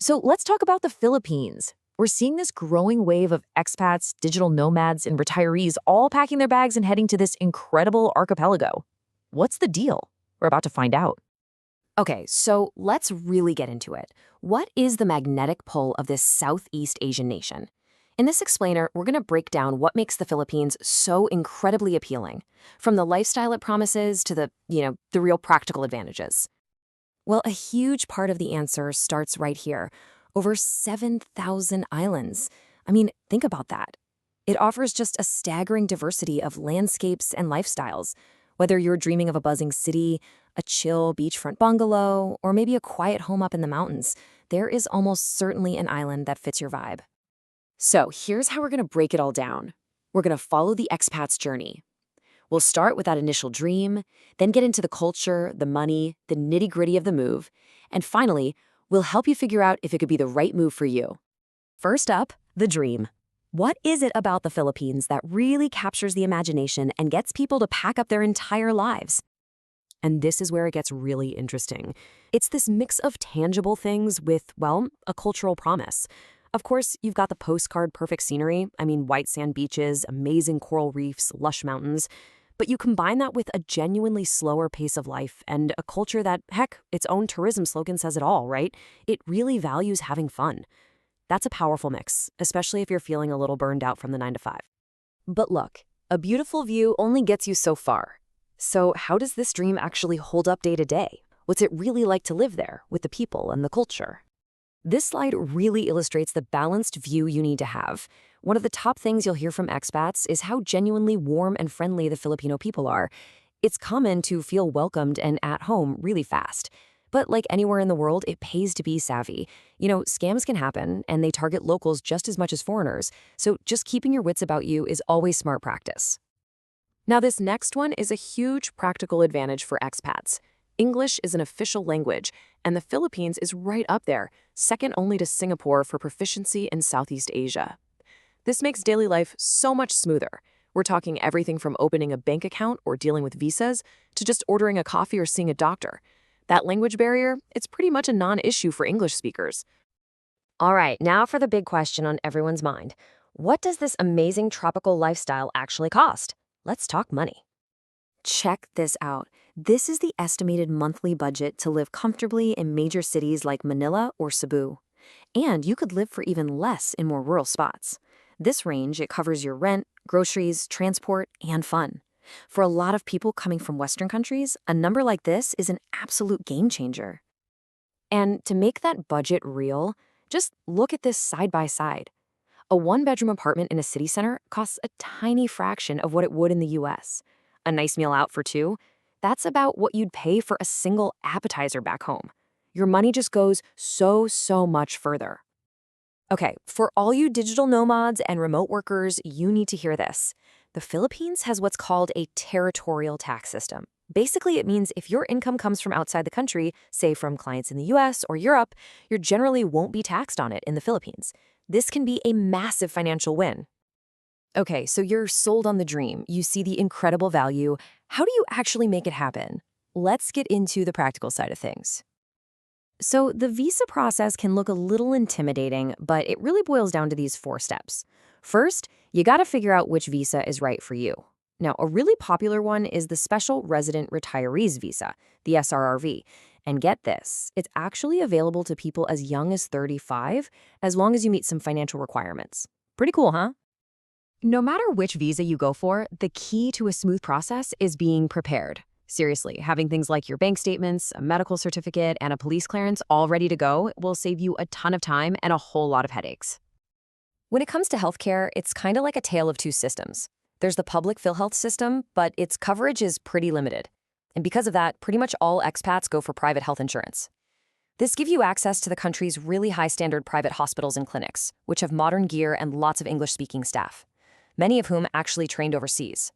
So let's talk about the Philippines. We're seeing this growing wave of expats, digital nomads, and retirees all packing their bags and heading to this incredible archipelago. What's the deal? We're about to find out. Okay, so let's really get into it. What is the magnetic pull of this Southeast Asian nation? In this explainer, we're going to break down what makes the Philippines so incredibly appealing, from the lifestyle it promises to the real practical advantages. Well, a huge part of the answer starts right here. Over 7,000 islands. I mean, think about that. It offers just a staggering diversity of landscapes and lifestyles. Whether you're dreaming of a buzzing city, a chill beachfront bungalow, or maybe a quiet home up in the mountains, there is almost certainly an island that fits your vibe. So here's how we're going to break it all down. We're going to follow the expat's journey. We'll start with that initial dream, then get into the culture, the money, the nitty-gritty of the move, and finally, we'll help you figure out if it could be the right move for you. First up, the dream. What is it about the Philippines that really captures the imagination and gets people to pack up their entire lives? And this is where it gets really interesting. It's this mix of tangible things with, well, a cultural promise. Of course, you've got the postcard perfect scenery. I mean, white sand beaches, amazing coral reefs, lush mountains. But you combine that with a genuinely slower pace of life and a culture that, heck, its own tourism slogan says it all, right? It really values having fun. That's a powerful mix, especially if you're feeling a little burned out from the 9 to 5. But look, a beautiful view only gets you so far. So how does this dream actually hold up day to day? What's it really like to live there with the people and the culture? This slide really illustrates the balanced view you need to have. One of the top things you'll hear from expats is how genuinely warm and friendly the Filipino people are. It's common to feel welcomed and at home really fast. But like anywhere in the world, it pays to be savvy. Scams can happen, and they target locals just as much as foreigners. So just keeping your wits about you is always smart practice. Now, this next one is a huge practical advantage for expats. English is an official language, and the Philippines is right up there, second only to Singapore for proficiency in Southeast Asia. This makes daily life so much smoother. We're talking everything from opening a bank account or dealing with visas to just ordering a coffee or seeing a doctor. That language barrier, it's pretty much a non-issue for English speakers. All right, now for the big question on everyone's mind. What does this amazing tropical lifestyle actually cost? Let's talk money. Check this out. This is the estimated monthly budget to live comfortably in major cities like Manila or Cebu. And you could live for even less in more rural spots. This range, it covers your rent, groceries, transport, and fun. For a lot of people coming from Western countries, a number like this is an absolute game changer. And to make that budget real, just look at this side by side. A one-bedroom apartment in a city center costs a tiny fraction of what it would in the US. A nice meal out for two, that's about what you'd pay for a single appetizer back home. Your money just goes so much further. Okay, for all you digital nomads and remote workers, you need to hear this. The Philippines has what's called a territorial tax system. Basically, it means if your income comes from outside the country, say from clients in the US or Europe, you generally won't be taxed on it in the Philippines. This can be a massive financial win. Okay, so you're sold on the dream. You see the incredible value. How do you actually make it happen? Let's get into the practical side of things. So the visa process can look a little intimidating, but it really boils down to these 4 steps. First, you got to figure out which visa is right for you. Now, a really popular one is the Special Resident Retirees Visa, the SRRV. And get this, it's actually available to people as young as 35, as long as you meet some financial requirements. Pretty cool, huh? No matter which visa you go for, the key to a smooth process is being prepared. Seriously, having things like your bank statements, a medical certificate, and a police clearance all ready to go will save you a ton of time and a whole lot of headaches. When it comes to healthcare, it's kind of like a tale of two systems. There's the public PhilHealth system, but its coverage is pretty limited. And because of that, pretty much all expats go for private health insurance. This gives you access to the country's really high-standard private hospitals and clinics, which have modern gear and lots of English-speaking staff, many of whom actually trained overseas.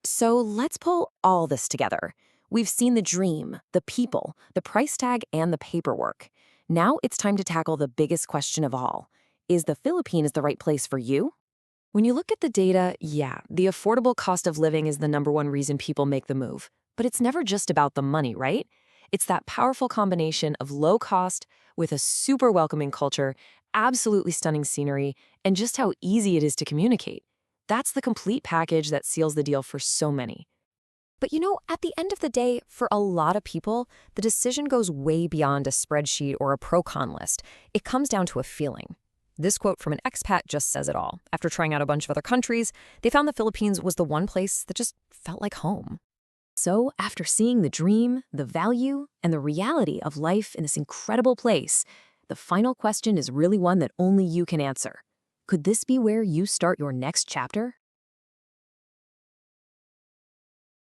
So let's pull all this together. We've seen the dream, the people, the price tag, and the paperwork. Now it's time to tackle the biggest question of all. Is the Philippines the right place for you? When you look at the data, yeah, the affordable cost of living is the #1 reason people make the move. But it's never just about the money, right? It's that powerful combination of low cost with a super welcoming culture, absolutely stunning scenery, and just how easy it is to communicate. That's the complete package that seals the deal for so many. But at the end of the day, for a lot of people, the decision goes way beyond a spreadsheet or a pro-con list. It comes down to a feeling. This quote from an expat just says it all. After trying out a bunch of other countries, they found the Philippines was the one place that just felt like home. So, after seeing the dream, the value, and the reality of life in this incredible place, the final question is really one that only you can answer. Could this be where you start your next chapter?